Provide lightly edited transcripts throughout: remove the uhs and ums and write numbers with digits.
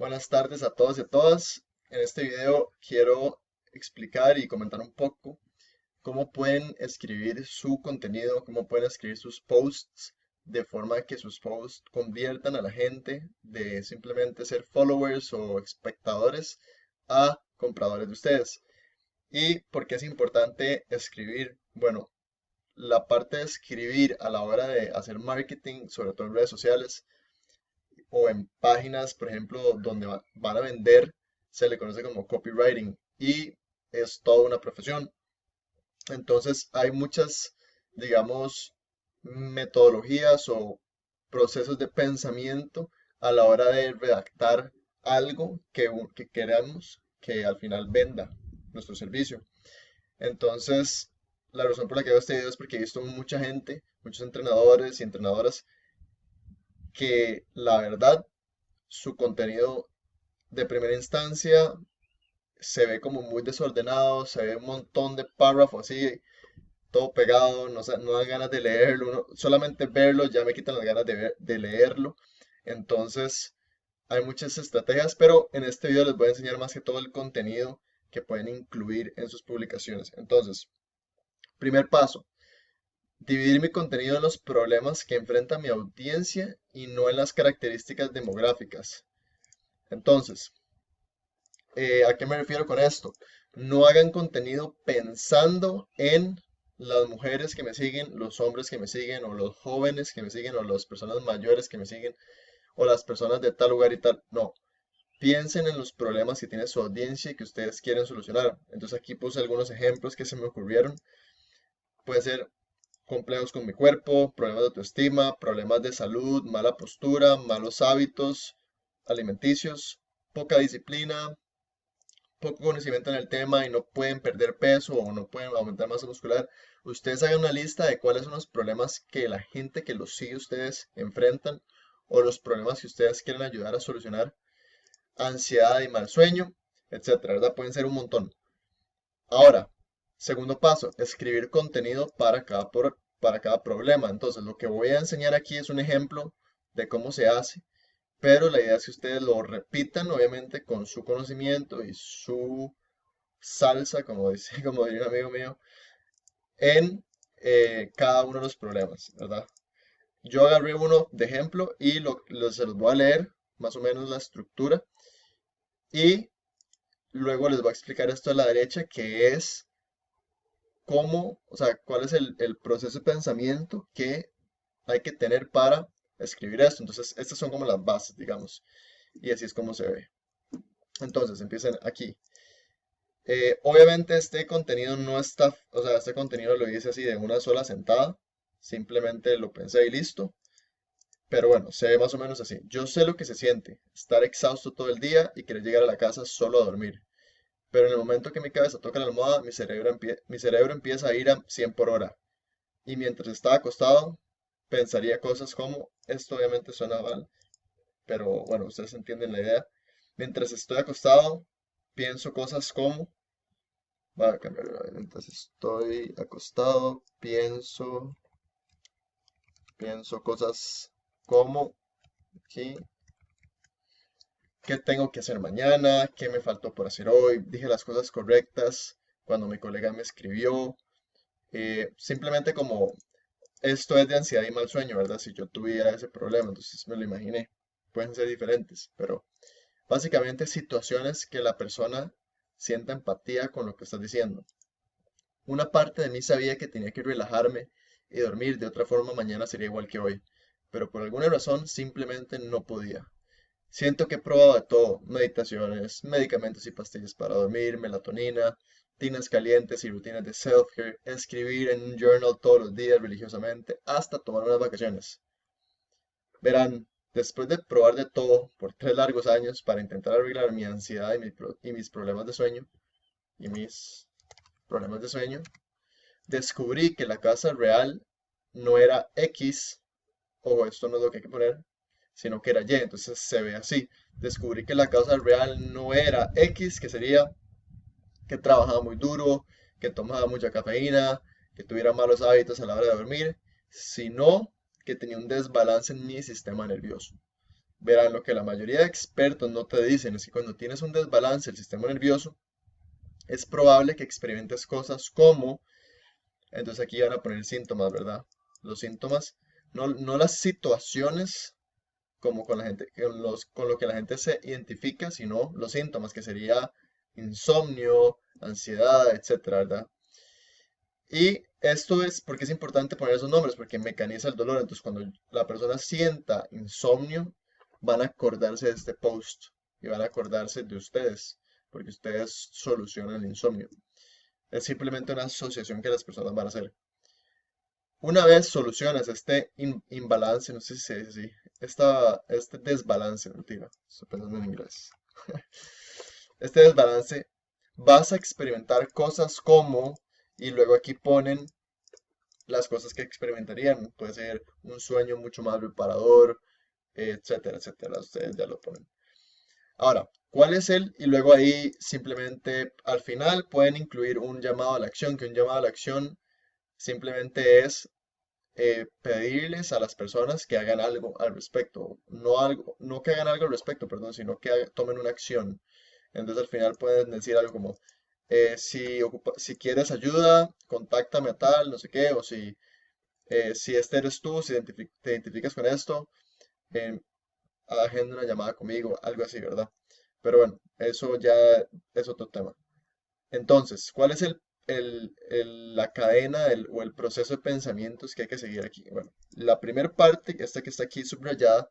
Buenas tardes a todos y a todas. En este video quiero explicar y comentar un poco cómo pueden escribir su contenido, cómo pueden escribir sus posts de forma que sus posts conviertan a la gente de simplemente ser followers o espectadores a compradores de ustedes. ¿Y por qué es importante escribir? Bueno, la parte de escribir a la hora de hacer marketing, sobre todo en redes sociales, o en páginas, por ejemplo, donde van a vender, se le conoce como copywriting y es toda una profesión. Entonces hay muchas, digamos, metodologías o procesos de pensamiento a la hora de redactar algo que queramos que al final venda nuestro servicio. Entonces, la razón por la que hago este video es porque he visto mucha gente, muchos entrenadores y entrenadoras que la verdad su contenido de primera instancia se ve como muy desordenado, se ve un montón de párrafos así, todo pegado, no dan ganas de leerlo, solamente verlo ya me quitan las ganas de leerlo. Entonces, hay muchas estrategias, pero en este video les voy a enseñar más que todo el contenido que pueden incluir en sus publicaciones. Entonces, primer paso, dividir mi contenido en los problemas que enfrenta mi audiencia y no en las características demográficas. Entonces, ¿a qué me refiero con esto? No hagan contenido pensando en las mujeres que me siguen, los hombres que me siguen, o los jóvenes que me siguen, o las personas mayores que me siguen, o las personas de tal lugar y tal. No, piensen en los problemas que tiene su audiencia y que ustedes quieren solucionar. Entonces aquí puse algunos ejemplos que se me ocurrieron. Puede ser complejos con mi cuerpo, problemas de autoestima, problemas de salud, mala postura, malos hábitos alimenticios, poca disciplina, poco conocimiento en el tema y no pueden perder peso o no pueden aumentar masa muscular, ustedes hagan una lista de cuáles son los problemas que la gente que los sigue ustedes enfrentan o los problemas que ustedes quieren ayudar a solucionar, ansiedad y mal sueño, etcétera, ¿verdad? Pueden ser un montón. Ahora, segundo paso, escribir contenido para cada problema. Entonces, lo que voy a enseñar aquí es un ejemplo de cómo se hace, pero la idea es que ustedes lo repitan, obviamente, con su conocimiento y su salsa, como dice, como diría un amigo mío, en cada uno de los problemas, ¿verdad? Yo agarré uno de ejemplo y se los voy a leer más o menos la estructura y luego les voy a explicar esto a la derecha, que es cómo, o sea, cuál es el proceso de pensamiento que hay que tener para escribir esto. Entonces, estas son como las bases, digamos, y así es como se ve. Entonces, empiecen aquí. Obviamente este contenido no está, o sea, este contenido lo hice así de una sola sentada, simplemente lo pensé y listo, pero bueno, se ve más o menos así. Yo sé lo que se siente, estar exhausto todo el día y querer llegar a la casa solo a dormir, pero en el momento que mi cabeza toca la almohada, mi cerebro empieza a ir a 100 por hora, y mientras estaba acostado, pensaría cosas como, esto obviamente suena mal, pero bueno, ustedes entienden la idea. Mientras estoy acostado, pienso cosas como, va a cambiar mientras estoy acostado, pienso cosas como aquí, qué tengo que hacer mañana, qué me faltó por hacer hoy, dije las cosas correctas cuando mi colega me escribió, simplemente como esto es de ansiedad y mal sueño, ¿verdad? Si yo tuviera ese problema, entonces me lo imaginé. Pueden ser diferentes, pero básicamente situaciones que la persona sienta empatía con lo que estás diciendo. Una parte de mí sabía que tenía que relajarme y dormir, de otra forma mañana sería igual que hoy, pero por alguna razón simplemente no podía. Siento que he probado de todo, meditaciones, medicamentos y pastillas para dormir, melatonina, tinas calientes y rutinas de self-care, escribir en un journal todos los días religiosamente, hasta tomar unas vacaciones. Verán, después de probar de todo por 3 largos años para intentar arreglar mi ansiedad y mis problemas de sueño, y mis problemas de sueño, descubrí que la casa real no era X, ojo, esto no es lo que hay que poner, sino que era Y, entonces se ve así. Descubrí que la causa real no era X, que sería que trabajaba muy duro, que tomaba mucha cafeína, que tuviera malos hábitos a la hora de dormir, sino que tenía un desbalance en mi sistema nervioso. Verán, lo que la mayoría de expertos no te dicen es que cuando tienes un desbalance del sistema nervioso, es probable que experimentes cosas como, entonces aquí van a poner síntomas, ¿verdad? Los síntomas, no las situaciones como con la gente, con lo que la gente se identifica, sino los síntomas, que sería insomnio, ansiedad, etcétera, ¿verdad? Y esto es porque es importante poner esos nombres, porque mecaniza el dolor. Entonces, cuando la persona sienta insomnio, van a acordarse de este post y van a acordarse de ustedes, porque ustedes solucionan el insomnio. Es simplemente una asociación que las personas van a hacer. Una vez solucionas este imbalance, no sé si se dice así, este desbalance, mentira, estoy pensando en inglés. Este desbalance, vas a experimentar cosas como, y luego aquí ponen las cosas que experimentarían. Puede ser un sueño mucho más reparador, etcétera, etcétera. Ustedes ya lo ponen. Ahora, ¿cuál es el? Y luego ahí simplemente al final pueden incluir un llamado a la acción, que un llamado a la acción simplemente es pedirles a las personas que hagan algo al respecto. No que hagan algo al respecto, perdón, sino que tomen una acción. Entonces al final pueden decir algo como, si quieres ayuda, contáctame a tal, no sé qué, o si este eres tú, si te identificas con esto, eh, agenda una llamada conmigo, algo así, ¿verdad? Pero bueno, eso ya es otro tema. Entonces, ¿cuál es la cadena o el proceso de pensamientos que hay que seguir aquí? Bueno, la primera parte, esta que está aquí subrayada,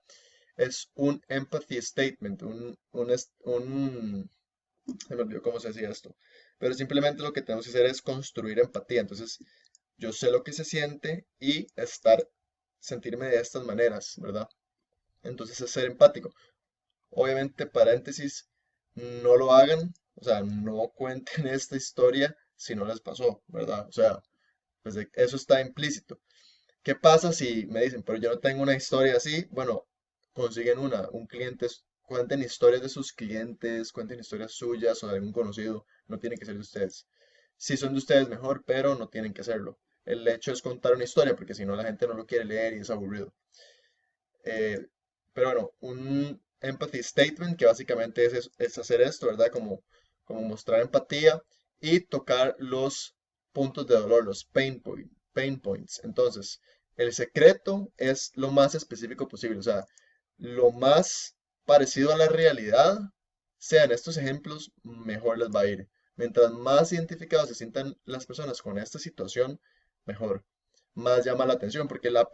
es un empathy statement, se me olvidó cómo se decía esto, pero simplemente lo que tenemos que hacer es construir empatía. Entonces, yo sé lo que se siente y sentirme de estas maneras, ¿verdad? Entonces es ser empático. Obviamente, paréntesis, no lo hagan, o sea, no cuenten esta historia si no les pasó, ¿verdad? O sea, pues eso está implícito. ¿Qué pasa si me dicen, pero yo no tengo una historia así? Bueno, consiguen un cliente, cuenten historias de sus clientes, cuenten historias suyas o de algún conocido, no tienen que ser de ustedes. Si son de ustedes, mejor, pero no tienen que hacerlo. El hecho es contar una historia, porque si no la gente no lo quiere leer y es aburrido. Eh, pero bueno, un empathy statement que básicamente es hacer esto, ¿verdad? Como mostrar empatía y tocar los puntos de dolor, los pain points. Entonces, el secreto es lo más específico posible, o sea, lo más parecido a la realidad, sean estos ejemplos, mejor les va a ir. Mientras más identificados se sientan las personas con esta situación, mejor más llama la atención, porque los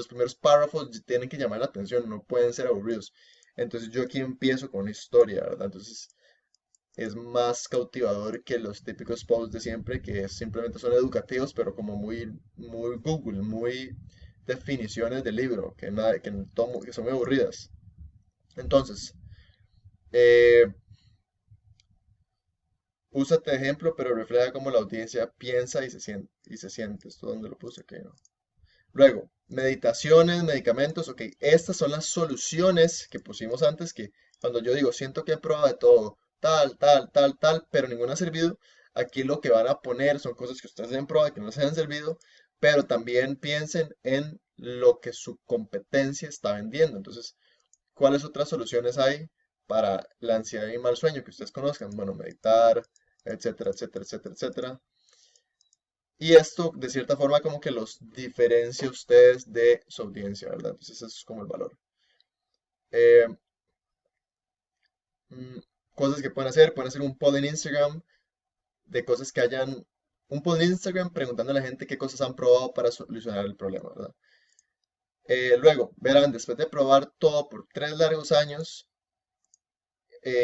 primeros párrafos tienen que llamar la atención, no pueden ser aburridos. Entonces yo aquí empiezo con una historia, ¿verdad? Entonces es más cautivador que los típicos posts de siempre, que simplemente son educativos, pero como muy Google, muy definiciones del libro, que son muy aburridas. Entonces, eh, usa este ejemplo, pero refleja cómo la audiencia piensa y se siente. ¿Esto dónde lo puse? Ok, no. Luego, meditaciones, medicamentos, ok, estas son las soluciones que pusimos antes, que cuando yo digo, siento que he probado de todo, tal, tal, tal, tal, pero ninguna ha servido, aquí lo que van a poner son cosas que ustedes han probado que no les han servido, pero también piensen en lo que su competencia está vendiendo. Entonces, ¿cuáles otras soluciones hay para la ansiedad y mal sueño que ustedes conozcan? Bueno, meditar, etcétera, etcétera, etcétera, etcétera. Y esto, de cierta forma, como que los diferencia a ustedes de su audiencia, ¿verdad? Entonces, eso es como el valor. Eh, mm, Cosas que pueden hacer un poll en Instagram de cosas que hayan, un poll en Instagram preguntando a la gente qué cosas han probado para solucionar el problema, ¿verdad? Luego, verán, después de probar todo por 3 largos años,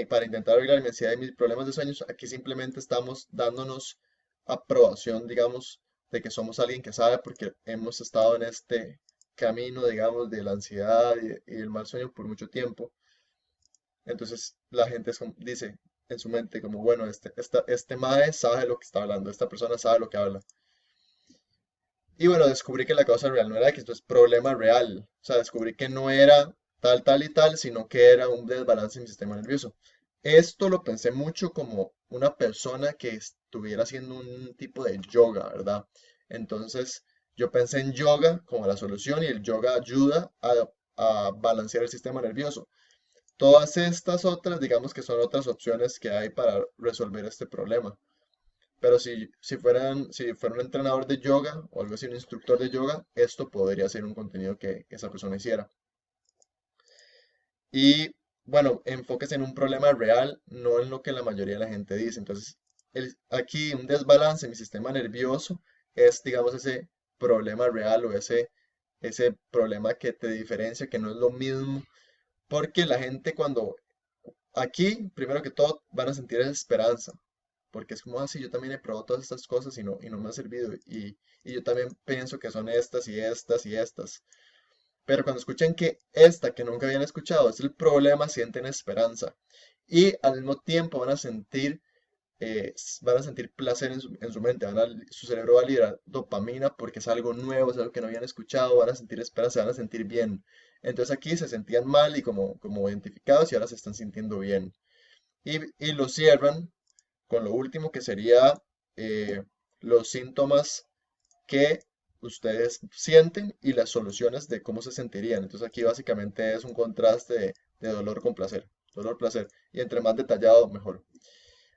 para intentar arreglar mi ansiedad y mis problemas de sueños, aquí simplemente estamos dándonos aprobación, digamos, de que somos alguien que sabe porque hemos estado en este camino, digamos, de la ansiedad y el mal sueño por mucho tiempo. Entonces la gente dice en su mente como, bueno, este mae sabe lo que está hablando, esta persona sabe lo que habla. Y bueno, descubrí que la causa real no era que esto es problema real. O sea, descubrí que no era tal, tal y tal, sino que era un desbalance en mi sistema nervioso. Esto lo pensé mucho como una persona que estuviera haciendo un tipo de yoga, ¿verdad? Entonces, yo pensé en yoga como la solución y el yoga ayuda a balancear el sistema nervioso. Todas estas otras, digamos que son otras opciones que hay para resolver este problema. Pero si fuera un entrenador de yoga o algo así, un instructor de yoga, esto podría ser un contenido que esa persona hiciera. Y bueno, enfóquese en un problema real, no en lo que la mayoría de la gente dice. Entonces, aquí un desbalance en mi sistema nervioso es, digamos, ese problema real o ese problema que te diferencia, que no es lo mismo. Porque la gente cuando aquí, primero que todo, van a sentir esperanza. Porque es como así, yo también he probado todas estas cosas y no me ha servido. Y yo también pienso que son estas y estas y estas. Pero cuando escuchan que esta que nunca habían escuchado es el problema, sienten esperanza. Y al mismo tiempo van a sentir placer en su mente. Su cerebro va a liberar dopamina porque es algo nuevo, es algo que no habían escuchado. Van a sentir esperanza, van a sentir bien. Entonces aquí se sentían mal y como identificados y ahora se están sintiendo bien. Y lo cierran con lo último que sería los síntomas que ustedes sienten y las soluciones de cómo se sentirían. Entonces aquí básicamente es un contraste de dolor con placer, dolor, placer. Y entre más detallado, mejor.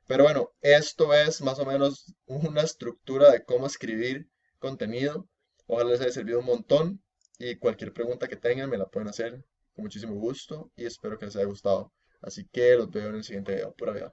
Pero bueno, esto es más o menos una estructura de cómo escribir contenido. Ojalá les haya servido un montón y cualquier pregunta que tengan me la pueden hacer con muchísimo gusto y espero que les haya gustado. Así que los veo en el siguiente video. Por allá.